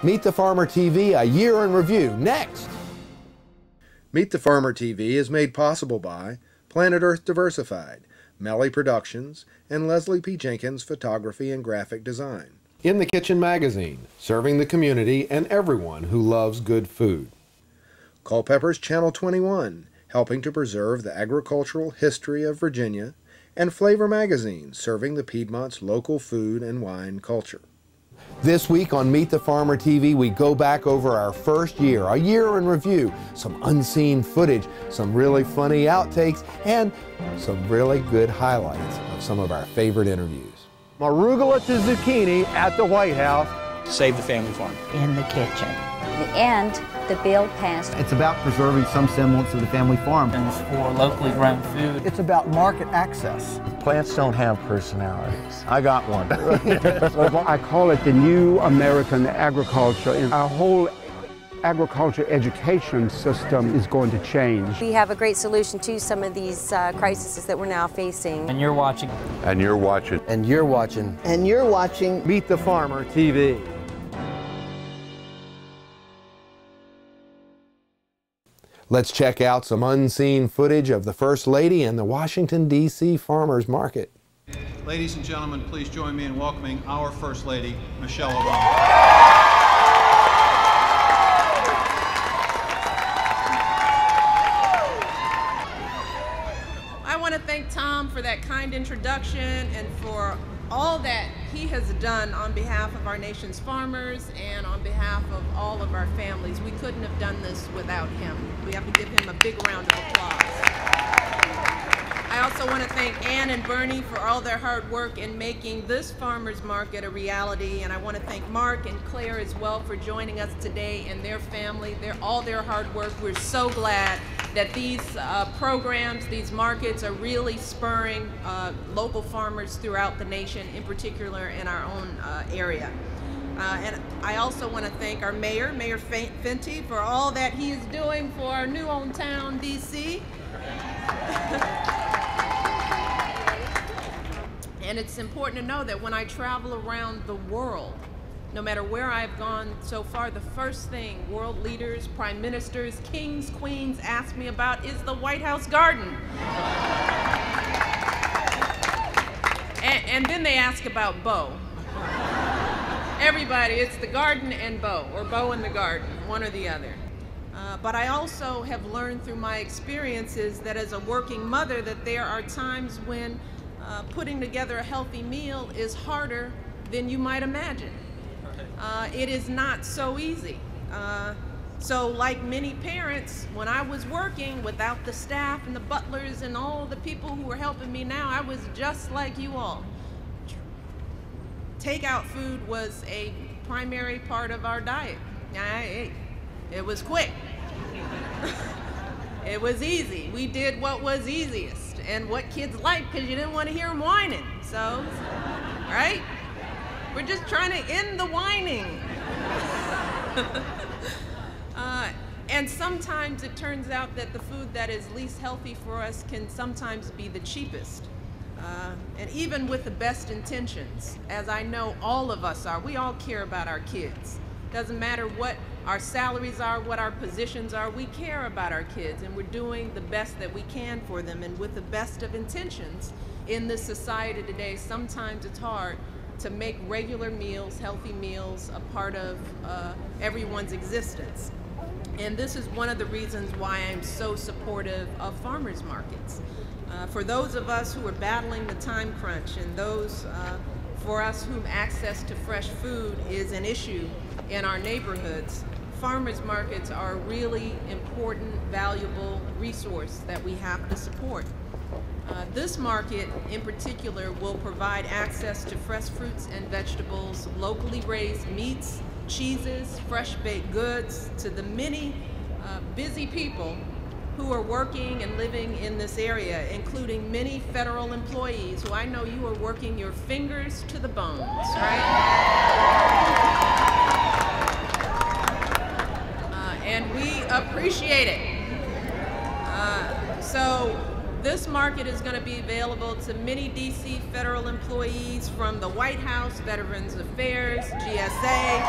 Meet the Farmer TV, a year in review, next. Meet the Farmer TV is made possible by Planet Earth Diversified, Melly Productions, and Leslie P. Jenkins Photography and Graphic Design. In the Kitchen Magazine, serving the community and everyone who loves good food. Culpeper's Channel 21, helping to preserve the agricultural history of Virginia, and Flavor Magazine, serving the Piedmont's local food and wine culture. This week on Meet the Farmer TV, we go back over our first year, a year in review, some unseen footage, some really funny outtakes, and some really good highlights of some of our favorite interviews. Arugula to zucchini at the White House. Save the family farm. In the kitchen. And the bill passed. It's about preserving some semblance of the family farm. And for locally grown food. It's about market access. Plants don't have personalities. I got one. I call it the new American agriculture, and our whole agriculture education system is going to change. We have a great solution to some of these crises that we're now facing. And you're watching. And you're watching. And you're watching. And you're watching Meet the Farmer TV. Let's check out some unseen footage of the First Lady and the Washington, D.C. Farmers Market. Ladies and gentlemen, please join me in welcoming our First Lady, Michelle Obama. I want to thank Tom for that kind introduction and for all that he has done on behalf of our nation's farmers and on behalf of all of our families. We couldn't have done this without him. We have to give him a big round of applause. I also want to thank Ann and Bernie for all their hard work in making this farmers market a reality, and I want to thank Mark and Claire as well for joining us today and their family, all their hard work. We're so glad that these programs, these markets are really spurring local farmers throughout the nation, in particular in our own area. And I also want to thank our mayor, Mayor Fenty, for all that he is doing for our new hometown, D.C. And it's important to know that when I travel around the world, no matter where I've gone so far, the first thing world leaders, prime ministers, kings, queens ask me about is the White House garden. And then they ask about Bo. Everybody, it's the garden and Bo, or Bo and the garden, one or the other. But I also have learned through my experiences that as a working mother that there are times when putting together a healthy meal is harder than you might imagine. It is not so easy. So like many parents, when I was working without the staff and the butlers and all the people who were helping me now, I was just like you all. Takeout food was a primary part of our diet. It was quick. It was easy. We did what was easiest and what kids liked because you didn't want to hear them whining. So, right? We're just trying to end the whining. And sometimes it turns out that the food that is least healthy for us can sometimes be the cheapest. And even with the best intentions, as I know all of us are, we all care about our kids. Doesn't matter what our salaries are, what our positions are, we care about our kids and we're doing the best that we can for them. And with the best of intentions in this society today, sometimes it's hard to make regular meals, healthy meals, a part of everyone's existence. And this is one of the reasons why I'm so supportive of farmers markets. For those of us who are battling the time crunch and those for us whom access to fresh food is an issue in our neighborhoods, farmers markets are a really important, valuable resource that we have to support. This market in particular will provide access to fresh fruits and vegetables, locally raised meats, cheeses, fresh baked goods to the many busy people who are working and living in this area, including many federal employees who I know you are working your fingers to the bones, right? And we appreciate it. So this market is going to be available to many DC federal employees from the White House, Veterans Affairs, GSA,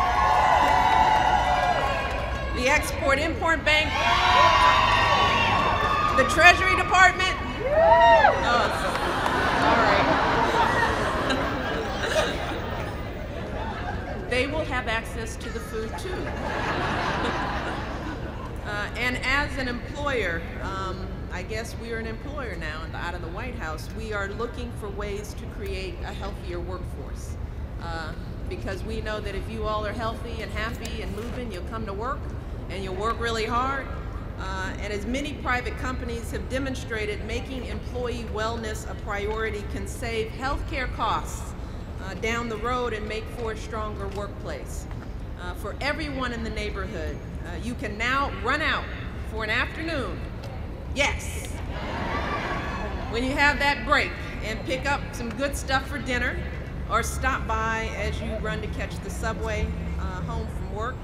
Export-Import Bank, the Treasury Department. Oh, all right. They will have access to the food too. And as an employer, I guess we are an employer now out of the White House. We are looking for ways to create a healthier workforce. Because we know that if you all are healthy and happy and moving, you'll come to work and you'll work really hard. And as many private companies have demonstrated, making employee wellness a priority can save healthcare costs down the road and make for a stronger workplace. For everyone in the neighborhood, you can now run out for an afternoon. Yes. When you have that break and pick up some good stuff for dinner, or stop by as you run to catch the subway home from work.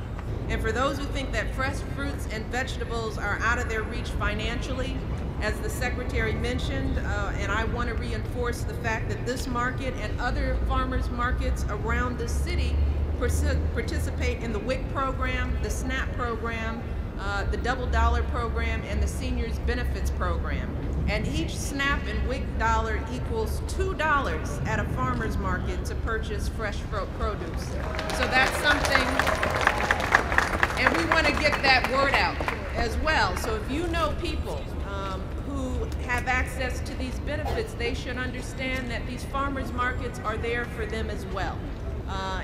And for those who think that fresh fruits and vegetables are out of their reach financially, as the Secretary mentioned, and I want to reinforce the fact that this market and other farmers markets around the city participate in the WIC program, the SNAP program, the Double Dollar program, and the Seniors Benefits program. And each SNAP and WIC dollar equals $2 at a farmer's market to purchase fresh produce. So that's something, and we want to get that word out as well. So if you know people who have access to these benefits, they should understand that these farmers markets are there for them as well.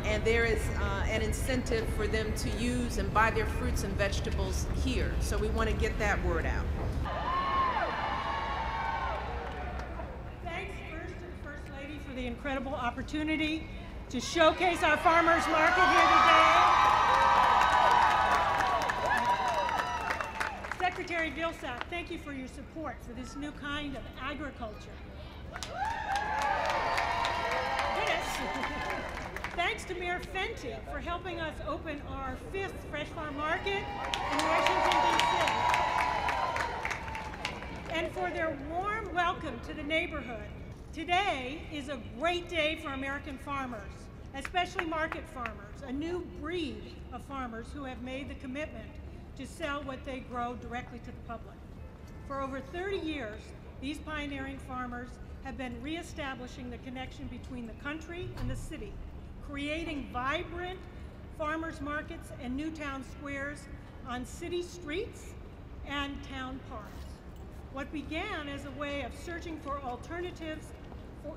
And there is an incentive for them to use and buy their fruits and vegetables here. So we want to get that word out. The incredible opportunity to showcase our farmers market here today. Secretary Vilsack, thank you for your support for this new kind of agriculture. Thanks to Mayor Fenty for helping us open our 5th Fresh Farm Market in Washington, D.C. and for their warm welcome to the neighborhood. Today is a great day for American farmers, especially market farmers, a new breed of farmers who have made the commitment to sell what they grow directly to the public. For over 30 years, these pioneering farmers have been reestablishing the connection between the country and the city, creating vibrant farmers markets and new town squares on city streets and town parks. What began as a way of searching for alternatives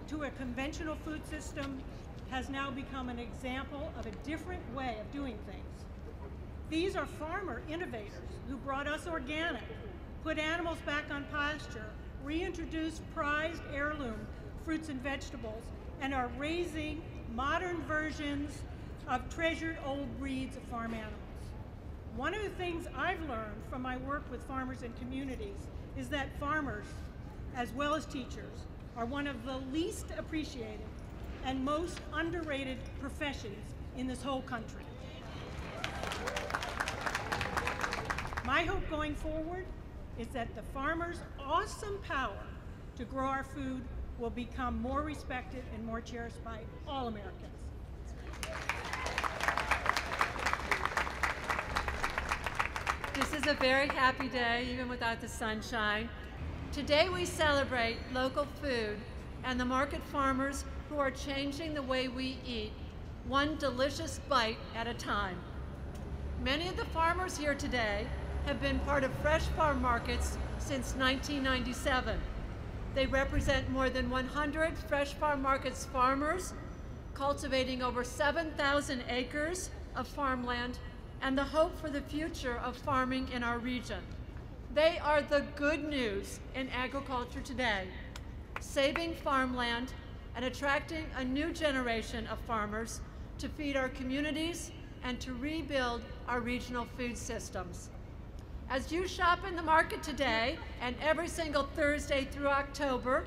to a conventional food system has now become an example of a different way of doing things. These are farmer innovators who brought us organic, put animals back on pasture, reintroduced prized heirloom fruits and vegetables, and are raising modern versions of treasured old breeds of farm animals. One of the things I've learned from my work with farmers and communities is that farmers, as well as teachers, are one of the least appreciated and most underrated professions in this whole country. My hope going forward is that the farmers' awesome power to grow our food will become more respected and more cherished by all Americans. This is a very happy day, even without the sunshine. Today we celebrate local food and the market farmers who are changing the way we eat, one delicious bite at a time. Many of the farmers here today have been part of fresh farm markets since 1997. They represent more than 100 fresh farm markets farmers, cultivating over 7,000 acres of farmland and the hope for the future of farming in our region. They are the good news in agriculture today, saving farmland and attracting a new generation of farmers to feed our communities and to rebuild our regional food systems. As you shop in the market today and every single Thursday through October,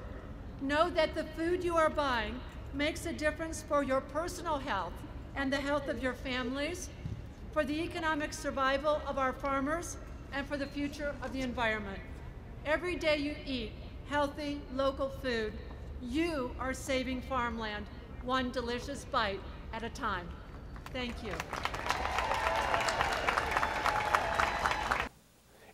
know that the food you are buying makes a difference for your personal health and the health of your families, for the economic survival of our farmers, and for the future of the environment. Every day you eat healthy, local food, you are saving farmland one delicious bite at a time. Thank you.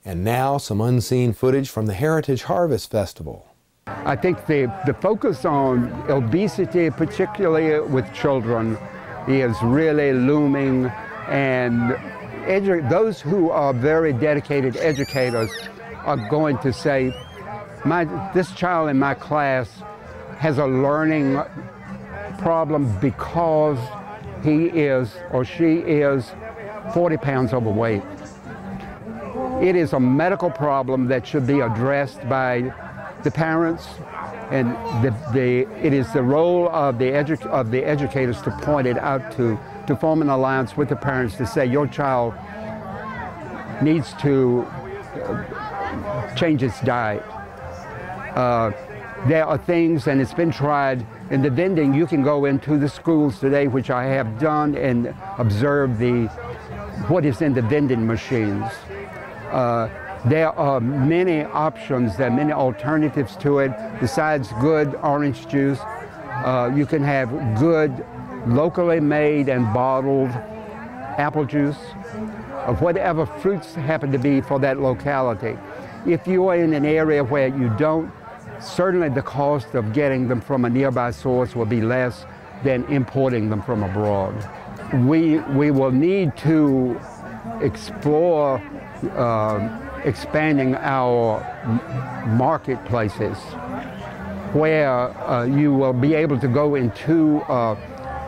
And now some unseen footage from the Heritage Harvest Festival. I think the focus on obesity, particularly with children, is really looming, and those who are very dedicated educators are going to say, this child in my class has a learning problem because he is or she is 40 pounds overweight. It is a medical problem that should be addressed by the parents, and it is the role of the educators to point it out, to form an alliance with the parents to say your child needs to change its diet. There are things, and it's been tried in the vending. You can go into the schools today, which I have done, and observe what is in the vending machines. There are many options, there are many alternatives to it. Besides good orange juice, you can have good locally made and bottled apple juice, of whatever fruits happen to be for that locality. If you are in an area where you don't, certainly the cost of getting them from a nearby source will be less than importing them from abroad. We will need to explore expanding our marketplaces, where you will be able to go into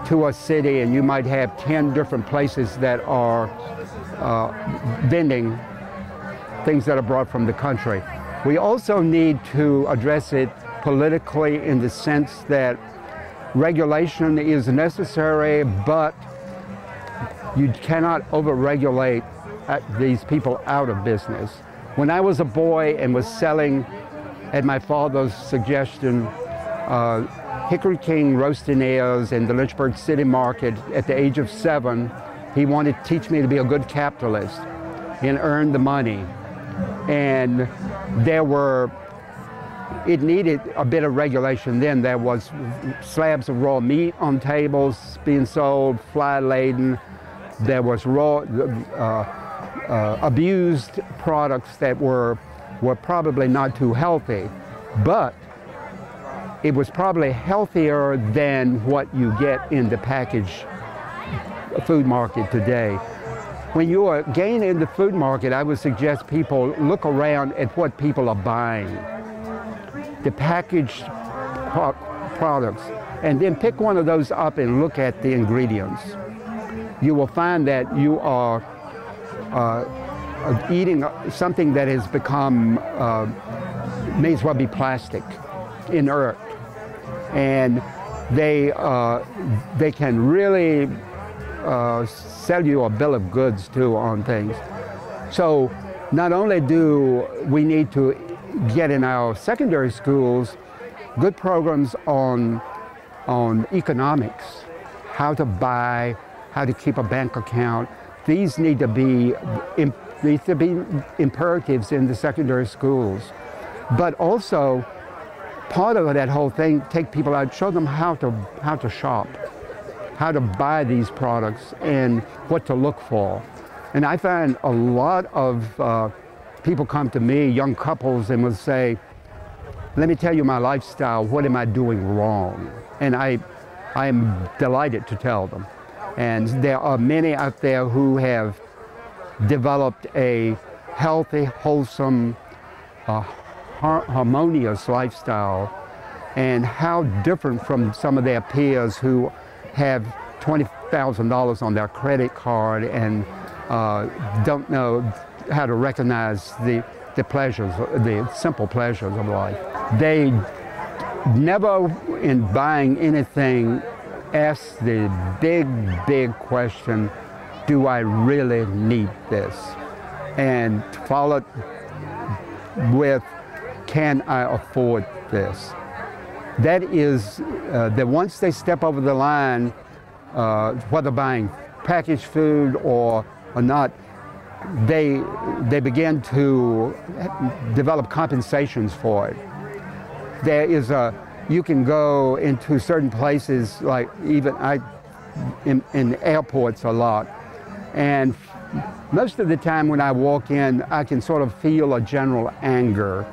to a city and you might have 10 different places that are vending things that are brought from the country. We also need to address it politically in the sense that regulation is necessary, but you cannot over-regulate these people out of business. When I was a boy and was selling, at my father's suggestion, Hickory King roasting ears in the Lynchburg City Market at the age of 7, he wanted to teach me to be a good capitalist and earn the money. And it needed a bit of regulation then. There was slabs of raw meat on tables being sold, fly-laden. There was raw, abused products that were probably not too healthy, but it was probably healthier than what you get in the packaged food market today. When you are again in the food market, I would suggest people look around at what people are buying, the packaged products, and then pick one of those up and look at the ingredients. You will find that you are eating something that has become, may as well be plastic, inert. And they can really sell you a bill of goods too on things. So not only do we need to get in our secondary schools good programs on economics, how to buy, how to keep a bank account. These need to be imperatives in the secondary schools. But also, part of that whole thing, take people out, show them how to shop, how to buy these products and what to look for. And I find a lot of people come to me, young couples, and will say, let me tell you my lifestyle, what am I doing wrong? And I am delighted to tell them. And there are many out there who have developed a healthy, wholesome, harmonious lifestyle, and how different from some of their peers who have $20,000 on their credit card and don't know how to recognize the pleasures, the simple pleasures of life. They never, in buying anything, ask the big question, do I really need this? And follow it with, can I afford this? That is, that once they step over the line, whether buying packaged food or not, they begin to develop compensations for it. There is you can go into certain places, like even in airports a lot, and most of the time when I walk in, I can sort of feel a general anger.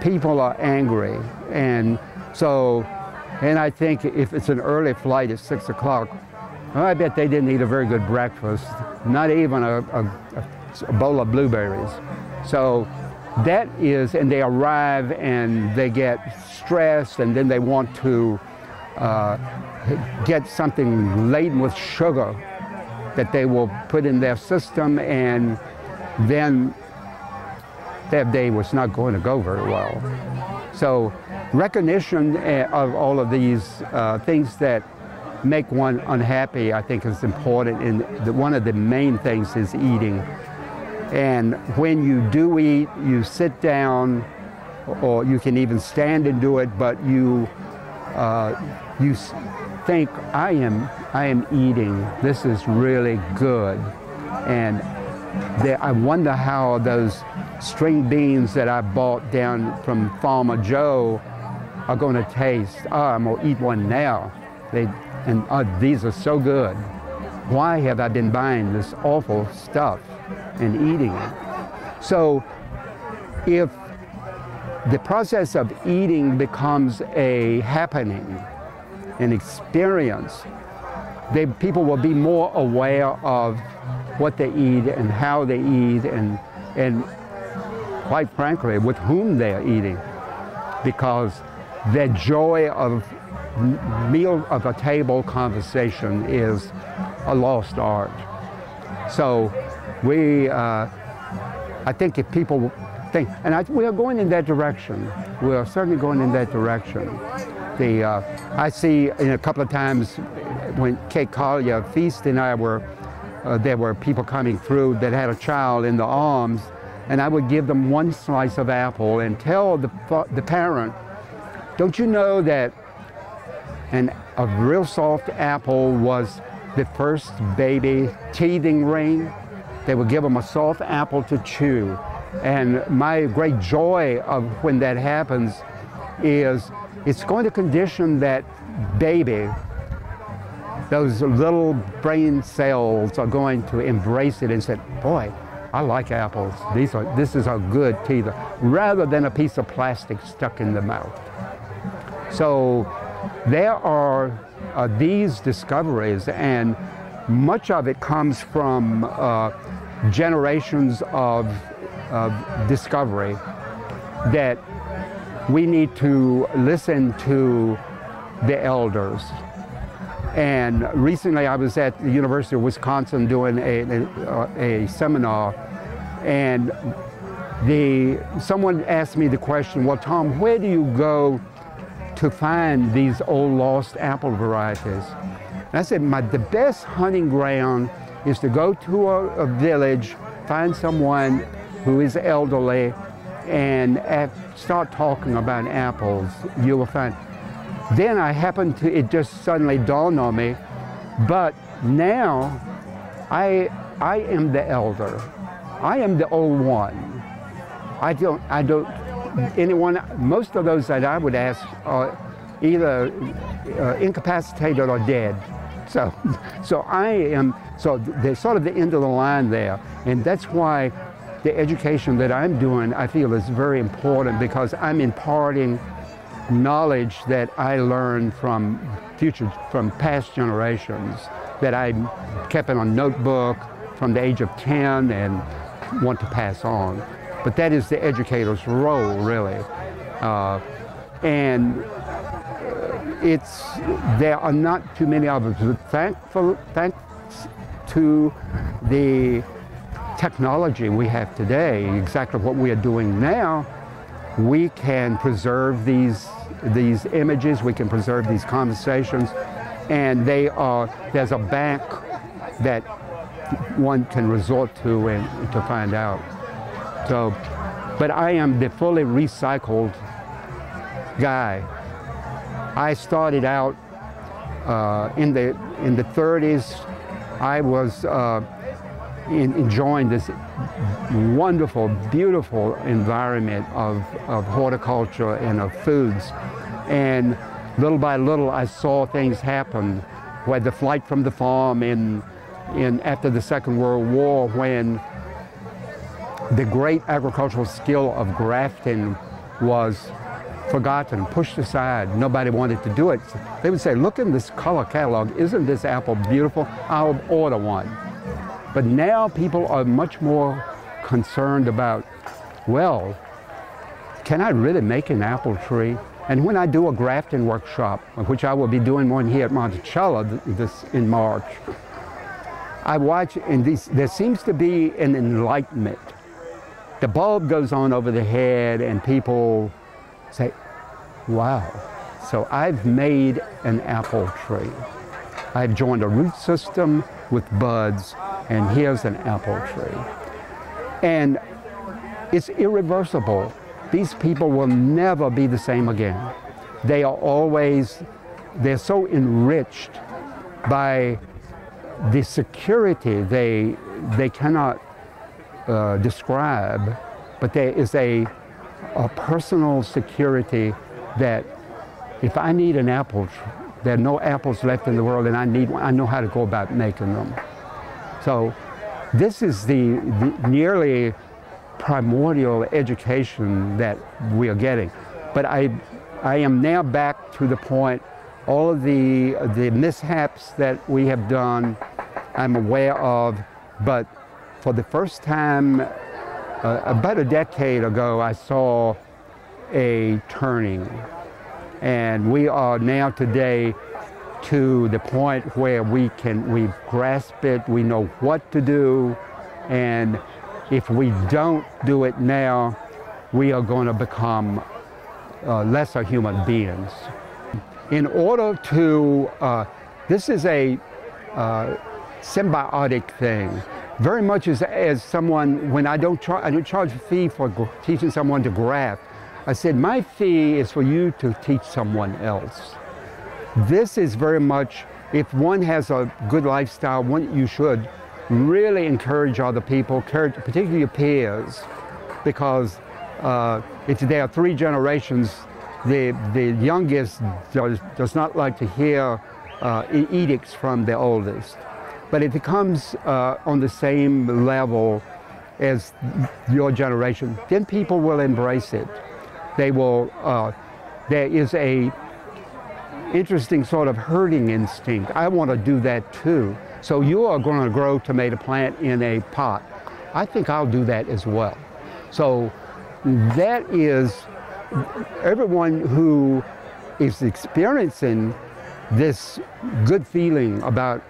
People are angry, and I think if it's an early flight at 6 o'clock, I bet they didn't eat a very good breakfast, not even a bowl of blueberries. So that is, and they arrive and they get stressed, and then they want to get something laden with sugar that they will put in their system, and then that day was not going to go very well. So recognition of all of these things that make one unhappy, I think, is important, and one of the main things is eating. And when you do eat, you sit down, or you can even stand and do it, but you think, I am eating, this is really good. And I wonder how those string beans that I bought down from Farmer Joe are going to taste. Oh, I'm going to eat one now. These are so good. Why have I been buying this awful stuff and eating it? So if the process of eating becomes a happening, an experience, people will be more aware of what they eat and how they eat, and quite frankly, with whom they are eating, because the joy of meal of a table conversation is a lost art. So I think if people think, and we are going in that direction. We are certainly going in that direction. I see in a couple of times when Kate Collier, Feast and I were, there were people coming through that had a child in the arms, and I would give them one slice of apple and tell the parent, don't you know that a real soft apple was the first baby teething ring? They would give them a soft apple to chew. And my great joy of when that happens is it's going to condition that baby. Those little brain cells are going to embrace it and say, boy, I like apples. This is a good teether, rather than a piece of plastic stuck in the mouth. So there are these discoveries, and much of it comes from generations of discovery that we need to listen to the elders. And recently I was at the University of Wisconsin doing a seminar, and someone asked me the question, well, Tom, where do you go to find these old lost apple varieties? And I said, the best hunting ground is to go to a village, find someone who is elderly, and start talking about apples. You will find. Then it just suddenly dawned on me, but now I am the elder. I am the old one. Most of those that I would ask are either incapacitated or dead. So there's sort of the end of the line there. And that's why the education that I'm doing, I feel, is very important, because I'm imparting knowledge that I learned from past generations, that I kept in a notebook from the age of 10 and want to pass on. But that is the educator's role, really. There are not too many of us, but thanks to the technology we have today, exactly what we are doing now, we can preserve these images, we can preserve these conversations, and there's a bank that one can resort to and to find out. So, but I am the fully recycled guy. I started out in the 30s. I was enjoying this wonderful, beautiful environment of horticulture and of foods. And little by little, I saw things happen, where the flight from the farm in after the Second World War, when the great agricultural skill of grafting was forgotten, pushed aside. Nobody wanted to do it. They would say, look in this color catalog, isn't this apple beautiful? I'll order one. But now people are much more concerned about, well, can I really make an apple tree? And when I do a grafting workshop, which I will be doing one here at Monticello this in March, I watch, and there seems to be an enlightenment. The bulb goes on over the head and people say, wow, so I've made an apple tree. I've joined a root system with buds, and here's an apple tree. And it's irreversible. These people will never be the same again. They are always, they're so enriched by the security they cannot describe, but there is a personal security that if I need an apple, there are no apples left in the world and I need one, I know how to go about making them. So this is the nearly primordial education that we are getting. But I am now back to the point, all of the mishaps that we have done, I'm aware of, but for the first time, about a decade ago, I saw a turning. And we are now today to the point where we grasp it, we know what to do, and if we don't do it now, we are going to become lesser human beings. In order to, this is a symbiotic thing. Very much as someone, when I don't charge a fee for teaching someone to graft, I said, my fee is for you to teach someone else. This is very much, if one has a good lifestyle, you should really encourage other people, particularly your peers, because if there are 3 generations, the youngest does not like to hear edicts from the oldest. But if it comes on the same level as your generation, then people will embrace it. They will, there is a interesting sort of herding instinct. I want to do that too. So you are going to grow tomato plant in a pot. I think I'll do that as well. So that is, everyone who is experiencing this good feeling about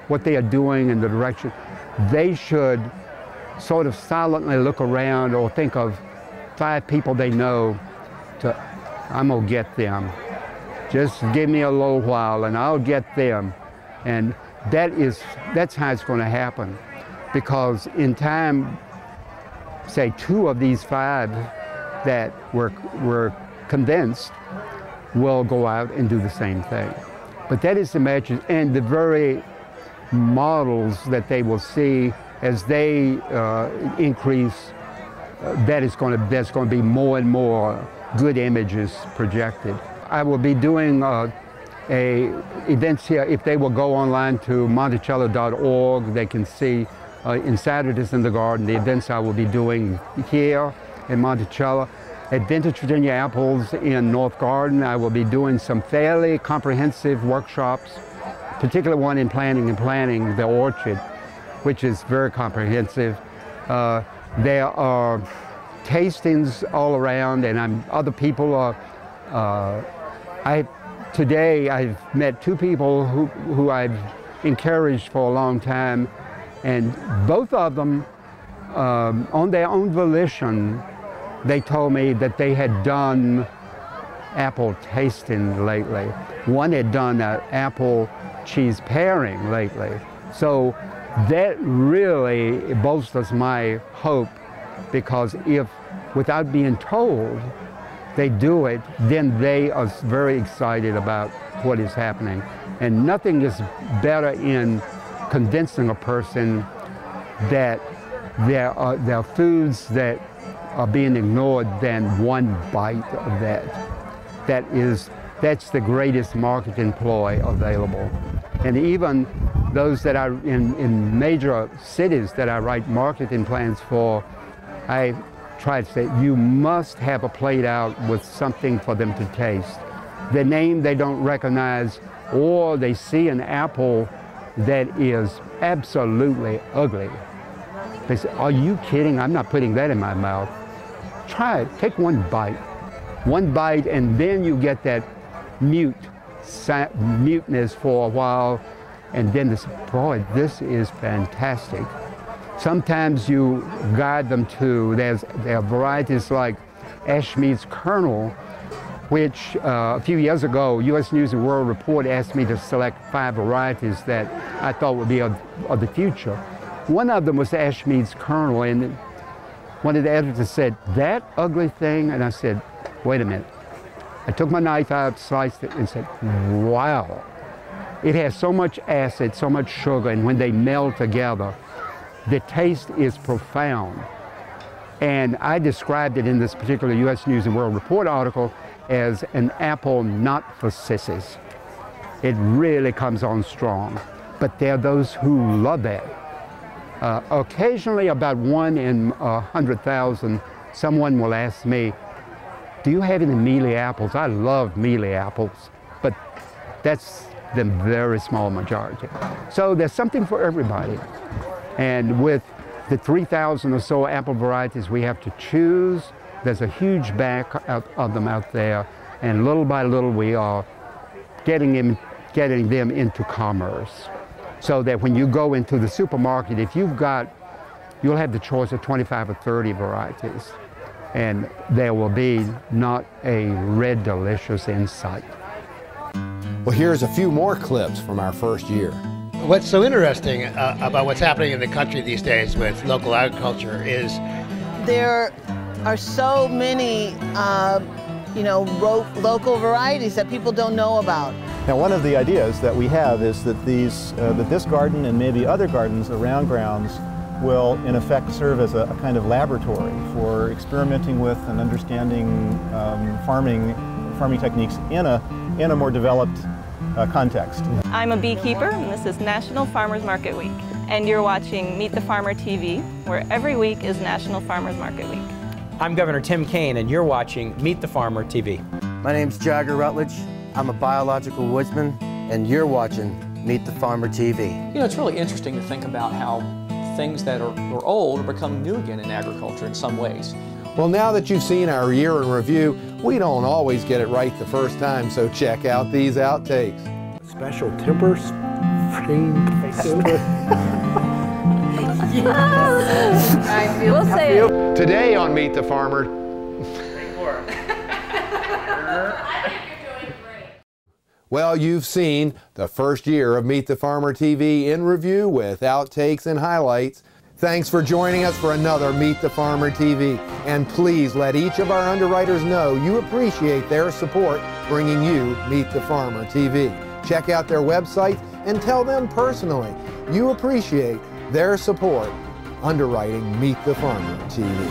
what they are doing in the direction, they should sort of silently look around or think of 5 people they know I'm gonna get them. Just give me a little while and I'll get them. And that's how it's gonna happen. Because in time, say 2 of these 5 that were convinced will go out and do the same thing. But that is the message, and the very models that they will see as they increase, there's going to be more and more good images projected. I will be doing events here. If they will go online to monticello.org, they can see in Saturdays in the Garden the events I will be doing here in Monticello. At Vintage Virginia Apples in North Garden, I will be doing some fairly comprehensive workshops, particularly one in planting the orchard, which is very comprehensive. There are tastings all around, and other people are. Today I've met 2 people who I've encouraged for a long time, and both of them, on their own volition, they told me that they had done apple tasting lately. One had done an apple cheese pairing lately. So that really bolsters my hope, because if, without being told, they do it, then they are very excited about what is happening. And nothing is better in convincing a person that there are foods that are being ignored than one bite of that. That's the greatest marketing ploy available. And even those that are in major cities that I write marketing plans for, I try to say, you must have a plate out with something for them to taste. The name they don't recognize, or they see an apple that is absolutely ugly. They say, are you kidding? I'm not putting that in my mouth. Try it, take one bite, and then you get that muteness for a while, and then this, boy, this is fantastic. Sometimes you guide them to, there are varieties like Ashmead's Kernel, which a few years ago, U.S. News and World Report asked me to select 5 varieties that I thought would be of the future. One of them was Ashmead's Kernel, and one of the editors said, that ugly thing? And I said, wait a minute. I took my knife out, sliced it, and said, wow. It has so much acid, so much sugar, and when they meld together, the taste is profound. And I described it in this particular U.S. News and World Report article as an apple not for sissies. It really comes on strong. But there are those who love that. Occasionally, about 1 in 100,000, someone will ask me, do you have any mealy apples? I love mealy apples, but that's the very small majority. So there's something for everybody. And with the 3,000 or so apple varieties we have to choose, there's a huge bank of them out there, and little by little we are getting them into commerce. So that when you go into the supermarket, if you'll have the choice of 25 or 30 varieties, and there will be not a red delicious in sight. Well, here's a few more clips from our first year. What's so interesting about what's happening in the country these days with local agriculture is there are so many, local varieties that people don't know about. Now, one of the ideas that we have is that this garden and maybe other gardens around grounds will, in effect, serve as a kind of laboratory for experimenting with and understanding farming techniques in a more developed context. I'm a beekeeper, and this is National Farmers Market Week. And you're watching Meet the Farmer TV, where every week is National Farmers Market Week. I'm Governor Tim Kaine, and you're watching Meet the Farmer TV. My name's Jagger Rutledge. I'm a biological woodsman, and you're watching Meet the Farmer TV. You know, it's really interesting to think about how things that are old are becoming new again in agriculture in some ways. Well, now that you've seen our year in review, we don't always get it right the first time, so check out these outtakes. Special tempers frame. I feel we'll say it. Today on Meet the Farmer. Well, you've seen the first year of Meet the Farmer TV in review with outtakes and highlights. Thanks for joining us for another Meet the Farmer TV. And please let each of our underwriters know you appreciate their support bringing you Meet the Farmer TV. Check out their website and tell them personally you appreciate their support underwriting Meet the Farmer TV.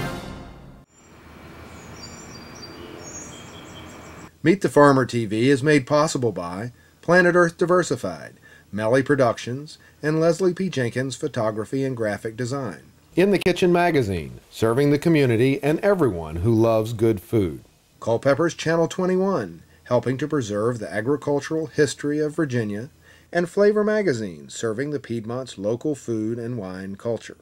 Meet the Farmer TV is made possible by Planet Earth Diversified, Melly Productions, and Leslie P. Jenkins Photography and Graphic Design. In the Kitchen Magazine, serving the community and everyone who loves good food. Culpeper's Channel 21, helping to preserve the agricultural history of Virginia. And Flavor Magazine, serving the Piedmont's local food and wine culture.